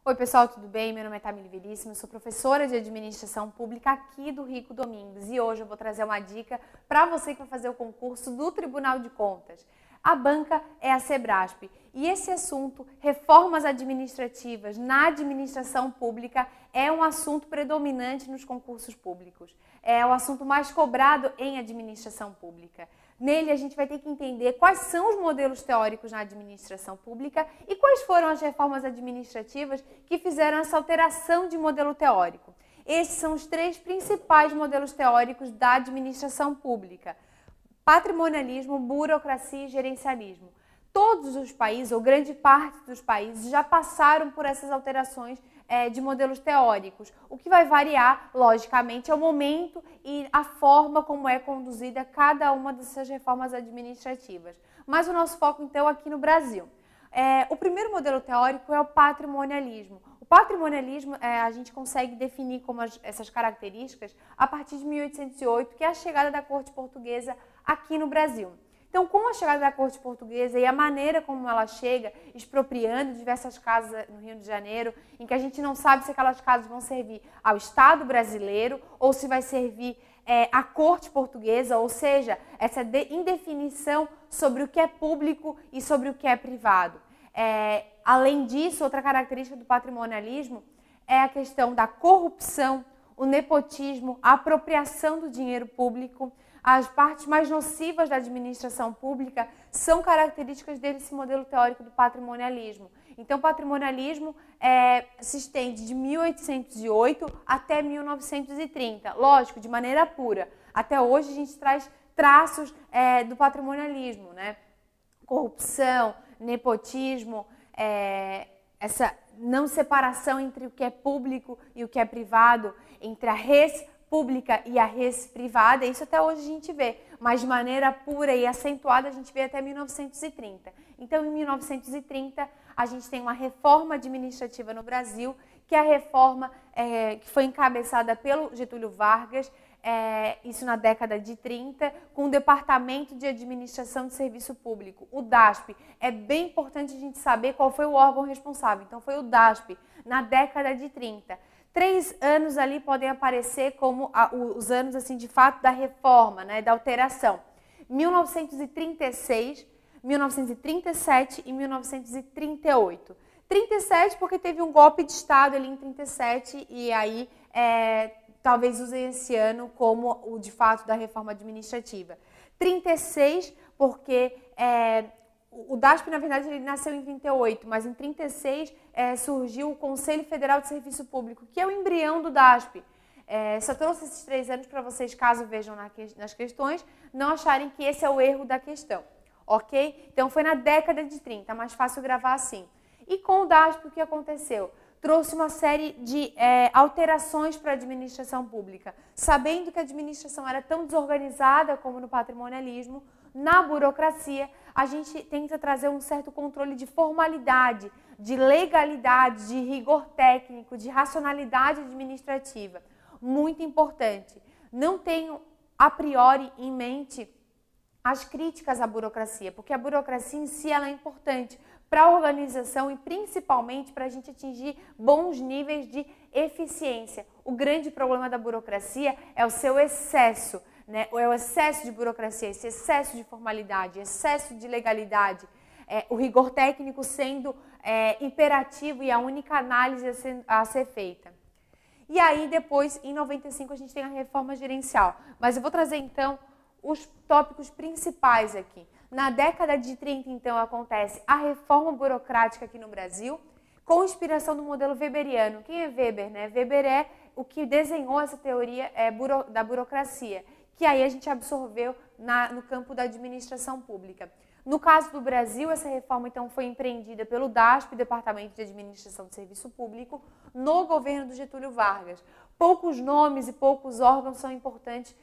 Oi pessoal, tudo bem? Meu nome é Tamile Veríssimo, sou professora de Administração Pública aqui do Rico Domingos e hoje eu vou trazer uma dica para você que vai fazer o concurso do Tribunal de Contas. A banca é a Sebrasp e esse assunto, reformas administrativas na administração pública, é um assunto predominante nos concursos públicos. É o assunto mais cobrado em administração pública. Nele a gente vai ter que entender quais são os modelos teóricos na administração pública e quais foram as reformas administrativas que fizeram essa alteração de modelo teórico. Esses são os três principais modelos teóricos da administração pública: patrimonialismo, burocracia e gerencialismo. Todos os países, ou grande parte dos países, já passaram por essas alterações de modelos teóricos. O que vai variar, logicamente, é o momento e a forma como é conduzida cada uma dessas reformas administrativas. Mas o nosso foco, então, aqui no Brasil. O primeiro modelo teórico é o patrimonialismo. O patrimonialismo a gente consegue definir como essas características a partir de 1808, que é a chegada da corte portuguesa aqui no Brasil. Então, com a chegada da corte portuguesa e a maneira como ela chega, expropriando diversas casas no Rio de Janeiro, em que a gente não sabe se aquelas casas vão servir ao Estado brasileiro ou se vai servir à corte portuguesa, ou seja, essa indefinição sobre o que é público e sobre o que é privado. Além disso, outra característica do patrimonialismo é a questão da corrupção, o nepotismo, a apropriação do dinheiro público. As partes mais nocivas da administração pública são características desse modelo teórico do patrimonialismo. Então, o patrimonialismo se estende de 1808 até 1930, lógico, de maneira pura. Até hoje a gente traz traços do patrimonialismo, né? Corrupção, nepotismo, essa não separação entre o que é público e o que é privado, entre a res pública e a res privada, isso até hoje a gente vê, mas de maneira pura e acentuada a gente vê até 1930. Então, em 1930, a gente tem uma reforma administrativa no Brasil, que é a reforma que foi encabeçada pelo Getúlio Vargas, isso na década de 30, com o Departamento de Administração de Serviço Público, o DASP. É bem importante a gente saber qual foi o órgão responsável. Então, foi o DASP, na década de 30. 3 anos ali podem aparecer como os anos, assim, de fato, da reforma, né, da alteração. 1936, 1937 e 1938. 37 porque teve um golpe de Estado ali em 37 e aí talvez usem esse ano como o de fato da reforma administrativa. 36 porque o DASP, na verdade, ele nasceu em 38, mas em 36 surgiu o Conselho Federal de Serviço Público, que é o embrião do DASP. Só trouxe esses 3 anos para vocês, caso vejam nas questões, não acharem que esse é o erro da questão, ok? Então, foi na década de 30, mais fácil gravar assim. E com o DASP, o que aconteceu? Trouxe uma série de alterações para a administração pública. Sabendo que a administração era tão desorganizada como no patrimonialismo, na burocracia, a gente tenta trazer um certo controle de formalidade, de legalidade, de rigor técnico, de racionalidade administrativa. Muito importante. Não tenho a priori em mente as críticas à burocracia, porque a burocracia em si ela é importante para a organização e principalmente para a gente atingir bons níveis de eficiência. O grande problema da burocracia é o seu excesso, né? É o excesso de burocracia, esse excesso de formalidade, excesso de legalidade, o rigor técnico sendo imperativo e a única análise a ser feita. E aí depois, em 95, a gente tem a reforma gerencial. Mas eu vou trazer então os tópicos principais aqui. Na década de 30, então, acontece a reforma burocrática aqui no Brasil, com inspiração do modelo weberiano. Quem é Weber, né? Weber é o que desenhou essa teoria da burocracia, que aí a gente absorveu no campo da administração pública. No caso do Brasil, essa reforma, então, foi empreendida pelo DASP, Departamento de Administração de Serviço Público, no governo do Getúlio Vargas. Poucos nomes e poucos órgãos são importantes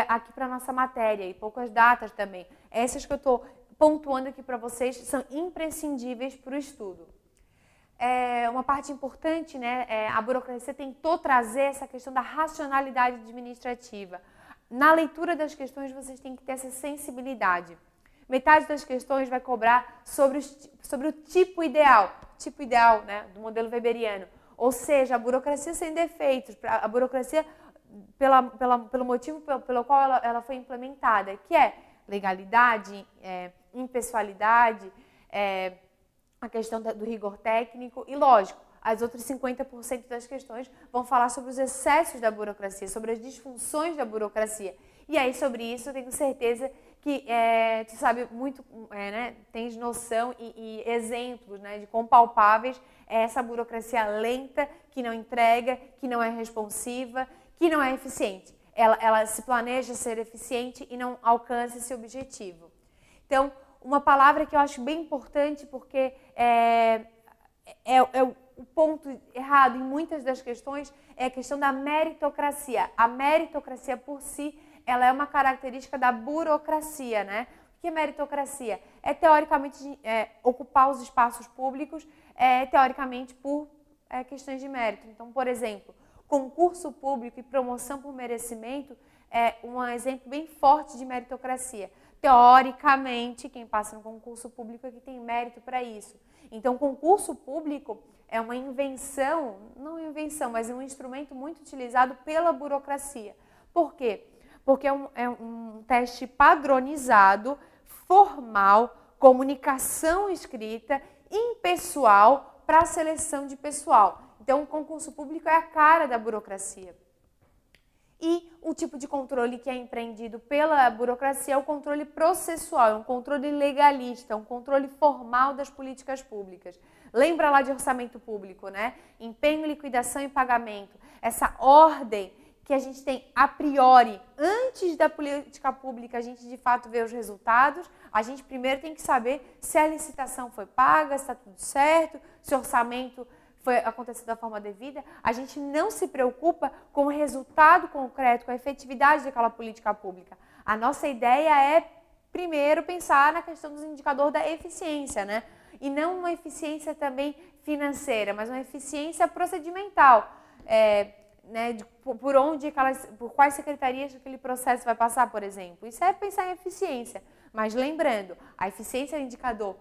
aqui para a nossa matéria, e poucas datas também. Essas que eu estou pontuando aqui para vocês são imprescindíveis para o estudo. Uma parte importante, né, a burocracia tentou trazer essa questão da racionalidade administrativa. Na leitura das questões, vocês têm que ter essa sensibilidade. metade das questões vai cobrar sobre o tipo ideal, né, do modelo weberiano. Ou seja, a burocracia sem defeitos, a burocracia pelo motivo pelo qual ela foi implementada, que é legalidade, impessoalidade, a questão do rigor técnico e, lógico, as outras 50% das questões vão falar sobre os excessos da burocracia, sobre as disfunções da burocracia. E aí, sobre isso, eu tenho certeza que tu sabe muito, né, tens noção e exemplos, né, de quão palpáveis é essa burocracia lenta, que não entrega, que não é responsiva, que não é eficiente. Ela se planeja ser eficiente e não alcança esse objetivo. Então, uma palavra que eu acho bem importante, porque o ponto errado em muitas das questões é a questão da meritocracia. A meritocracia por si, ela é uma característica da burocracia, né? O que é meritocracia? É teoricamente ocupar os espaços públicos, teoricamente por questões de mérito. Então, por exemplo, concurso público e promoção por merecimento é um exemplo bem forte de meritocracia. Teoricamente, quem passa no concurso público é que tem mérito para isso. Então, concurso público é uma invenção, não invenção, mas é um instrumento muito utilizado pela burocracia. Por quê? Porque é um teste padronizado, formal, comunicação escrita, impessoal, para a seleção de pessoal. Então, o concurso público é a cara da burocracia. E o tipo de controle que é empreendido pela burocracia é o controle processual, é um controle legalista, um controle formal das políticas públicas. Lembra lá de orçamento público, né? Empenho, liquidação e pagamento. Essa ordem que a gente tem a priori, antes da política pública a gente de fato vê os resultados, a gente primeiro tem que saber se a licitação foi paga, se está tudo certo, se o orçamento aconteceu da forma devida. A gente não se preocupa com o resultado concreto, com a efetividade daquela política pública. A nossa ideia é, primeiro, pensar na questão dos indicadores da eficiência, né? E não uma eficiência também financeira, mas uma eficiência procedimental, né? Por quais secretarias aquele processo vai passar, por exemplo. Isso é pensar em eficiência. Mas lembrando, a eficiência é um indicador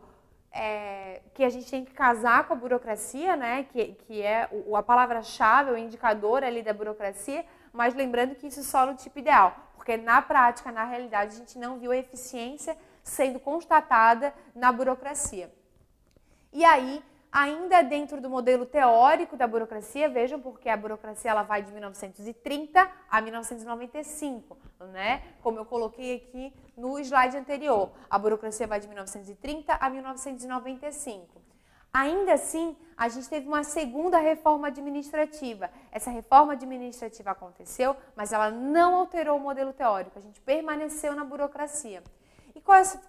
que a gente tem que casar com a burocracia, né? Que é a palavra-chave, o indicador ali da burocracia, mas lembrando que isso só no tipo ideal, porque na prática, na realidade, a gente não viu a eficiência sendo constatada na burocracia. E aí, ainda dentro do modelo teórico da burocracia, vejam porque a burocracia ela vai de 1930 a 1995, né? Como eu coloquei aqui no slide anterior. A burocracia vai de 1930 a 1995. Ainda assim, a gente teve uma segunda reforma administrativa. Essa reforma administrativa aconteceu, mas ela não alterou o modelo teórico. A gente permaneceu na burocracia. E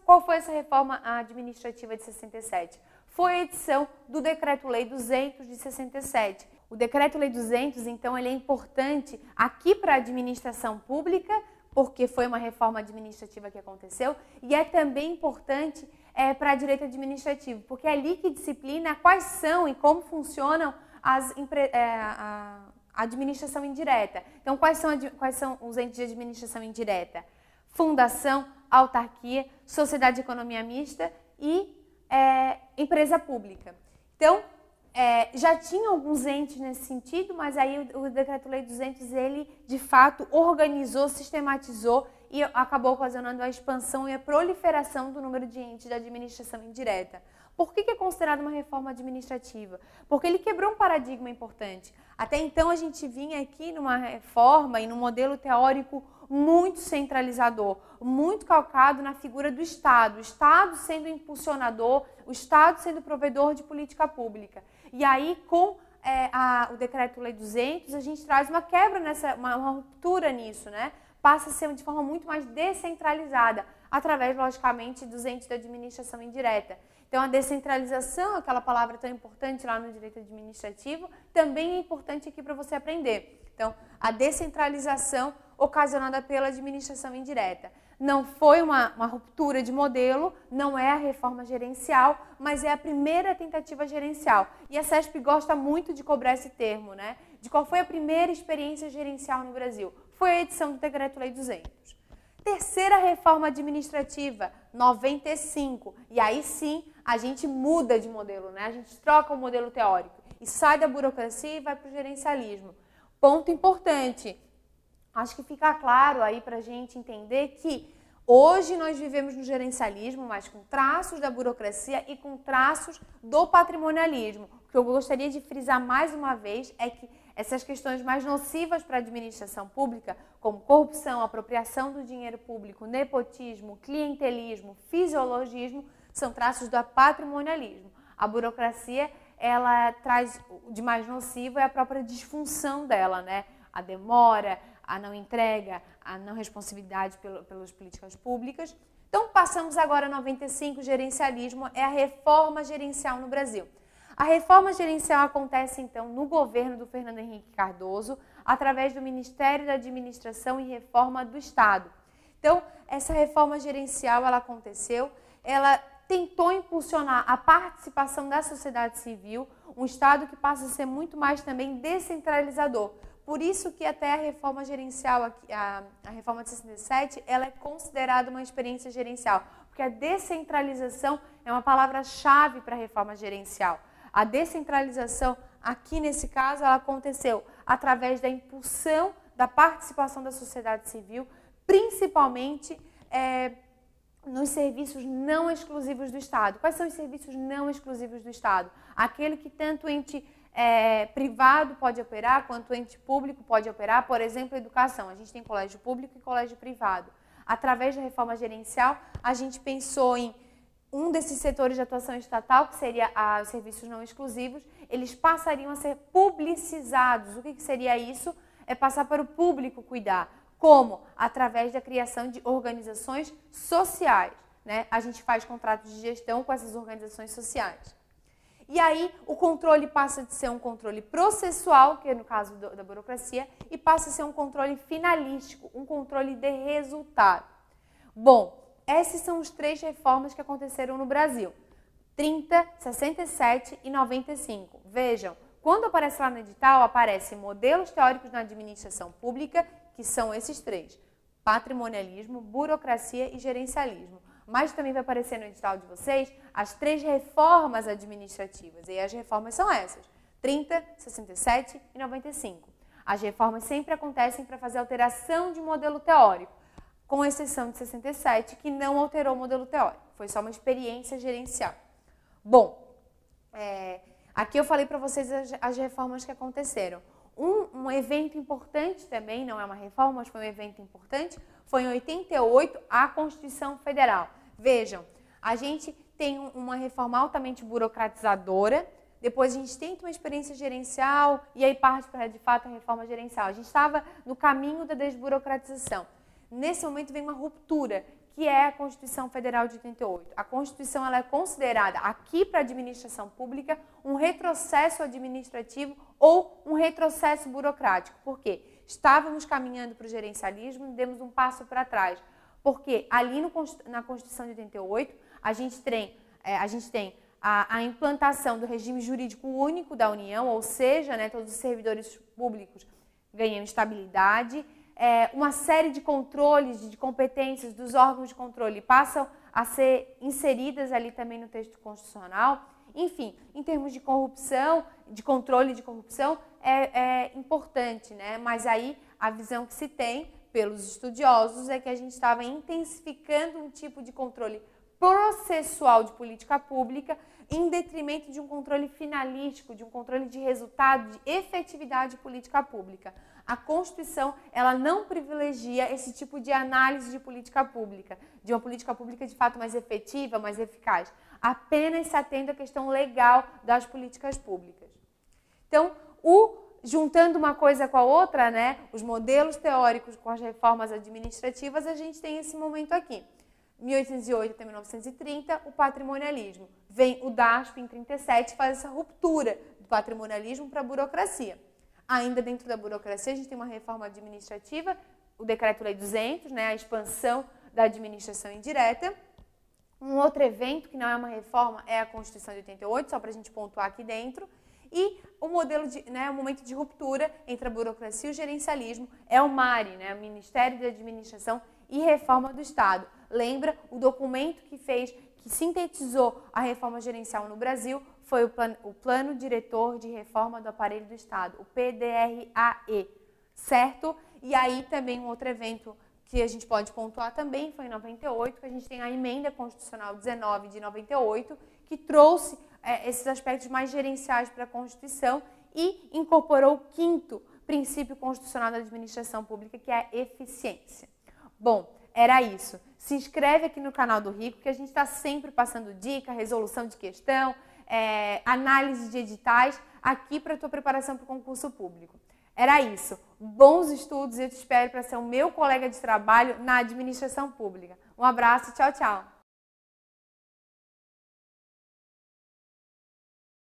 qual foi essa reforma administrativa de 67? Foi a edição do Decreto-Lei 200 de 67. O Decreto-Lei 200, então, ele é importante aqui para a administração pública, porque foi uma reforma administrativa que aconteceu, e é também importante para direito administrativo, porque é ali que disciplina quais são e como funcionam a administração indireta. Então, quais são os entes de administração indireta? Fundação, autarquia, sociedade de economia mista e empresa pública. Então, já tinha alguns entes nesse sentido, mas aí o Decreto-Lei 200, ele de fato organizou, sistematizou e acabou ocasionando a expansão e a proliferação do número de entes da administração indireta. Por que é considerado uma reforma administrativa? Porque ele quebrou um paradigma importante. Até então a gente vinha aqui numa reforma e num modelo teórico muito centralizador, muito calcado na figura do Estado, o Estado sendo impulsionador, o Estado sendo provedor de política pública. E aí, com o Decreto-Lei 200, a gente traz uma quebra, uma ruptura nisso, né? Passa a ser de forma muito mais descentralizada, através, logicamente, dos entes da administração indireta. Então, a descentralização, aquela palavra tão importante lá no direito administrativo, também é importante aqui para você aprender. Então, a descentralização ocasionada pela administração indireta. Não foi uma ruptura de modelo, não é a reforma gerencial, mas é a primeira tentativa gerencial. E a CESP gosta muito de cobrar esse termo, né? De qual foi a primeira experiência gerencial no Brasil. Foi a edição do Decreto-Lei 200. Terceira reforma administrativa, 95. E aí sim a gente muda de modelo, né? A gente troca o modelo teórico e sai da burocracia e vai para o gerencialismo. Ponto importante. Acho que fica claro aí para a gente entender que hoje nós vivemos no gerencialismo, mas com traços da burocracia e com traços do patrimonialismo. O que eu gostaria de frisar mais uma vez é que essas questões mais nocivas para a administração pública, como corrupção, apropriação do dinheiro público, nepotismo, clientelismo, fisiologismo, são traços do patrimonialismo. A burocracia, ela traz de mais nocivo é a própria disfunção dela, né? A demora, a não entrega, a não responsividade pelas políticas públicas. Então, passamos agora a 95, gerencialismo, é a reforma gerencial no Brasil. A reforma gerencial acontece, então, no governo do Fernando Henrique Cardoso, através do Ministério da Administração e Reforma do Estado. Então, essa reforma gerencial, ela aconteceu, ela tentou impulsionar a participação da sociedade civil, um Estado que passa a ser muito mais também descentralizador. Por isso que até a reforma gerencial, a reforma de 67, ela é considerada uma experiência gerencial, porque a descentralização é uma palavra-chave para a reforma gerencial. A descentralização, aqui nesse caso, ela aconteceu através da impulsão da participação da sociedade civil, principalmente nos serviços não exclusivos do Estado. Quais são os serviços não exclusivos do Estado? Aquele que tanto o ente privado pode operar, quanto o ente público pode operar, por exemplo, a educação. A gente tem colégio público e colégio privado. Através da reforma gerencial, a gente pensou em um desses setores de atuação estatal, que seria os serviços não exclusivos, eles passariam a ser publicizados. O que seria isso? É passar para o público cuidar. Como? Através da criação de organizações sociais, né? A gente faz contratos de gestão com essas organizações sociais. E aí o controle passa de ser um controle processual, que é no caso da burocracia, e passa a ser um controle finalístico, um controle de resultado. Bom, essas são as 3 reformas que aconteceram no Brasil, 30, 67 e 95. Vejam, quando aparece lá no edital, aparecem modelos teóricos na administração pública, que são esses 3, patrimonialismo, burocracia e gerencialismo. Mas também vai aparecer no edital de vocês as 3 reformas administrativas, e as reformas são essas, 30, 67 e 95. As reformas sempre acontecem para fazer alteração de modelo teórico, com exceção de 67, que não alterou o modelo teórico, foi só uma experiência gerencial. Bom, aqui eu falei para vocês as reformas que aconteceram. Um evento importante também, não é uma reforma, mas foi um evento importante, foi em 88 a Constituição Federal. Vejam, a gente tem uma reforma altamente burocratizadora, depois a gente tenta uma experiência gerencial e aí parte para, de fato, a reforma gerencial. A gente estava no caminho da desburocratização. Nesse momento vem uma ruptura, que é a Constituição Federal de 88. A Constituição ela é considerada, aqui para a administração pública, um retrocesso administrativo ou um retrocesso burocrático. Por quê? Estávamos caminhando para o gerencialismo e demos um passo para trás. Porque ali na Constituição de 88, a gente tem a implantação do regime jurídico único da União, ou seja, né, todos os servidores públicos ganham estabilidade, uma série de controles, de competências dos órgãos de controle passam a ser inseridas ali também no texto constitucional. Enfim, em termos de corrupção, de controle de corrupção, é importante, né? Mas aí a visão que se tem pelos estudiosos é que a gente estava intensificando um tipo de controle processual de política pública em detrimento de um controle finalístico, de um controle de resultado, de efetividade de política pública. A Constituição, ela não privilegia esse tipo de análise de política pública, de uma política pública de fato mais efetiva, mais eficaz. Apenas se atende à questão legal das políticas públicas. Então, juntando uma coisa com a outra, né, os modelos teóricos com as reformas administrativas, a gente tem esse momento aqui. 1808 até 1930, o patrimonialismo. Vem o DASP em 37, faz essa ruptura do patrimonialismo para a burocracia. Ainda dentro da burocracia, a gente tem uma reforma administrativa, o Decreto-Lei 200, né, a expansão da administração indireta. Um outro evento, que não é uma reforma, é a Constituição de 88, só para a gente pontuar aqui dentro. E o modelo o momento de ruptura entre a burocracia e o gerencialismo é o MARE, né, o Ministério da Administração e Reforma do Estado. Lembra? O documento que sintetizou a reforma gerencial no Brasil foi o Plano Diretor de Reforma do Aparelho do Estado, o PDRAE, certo? E aí também um outro evento que a gente pode pontuar também foi em 98, que a gente tem a Emenda Constitucional 19 de 98, que trouxe esses aspectos mais gerenciais para a Constituição e incorporou o 5º princípio constitucional da administração pública, que é a eficiência. Bom, era isso. Se inscreve aqui no canal do Rico, que a gente está sempre passando dica, resolução de questão, análise de editais, aqui para a tua preparação para o concurso público. Era isso. Bons estudos e eu te espero para ser o meu colega de trabalho na administração pública. Um abraço, tchau, tchau.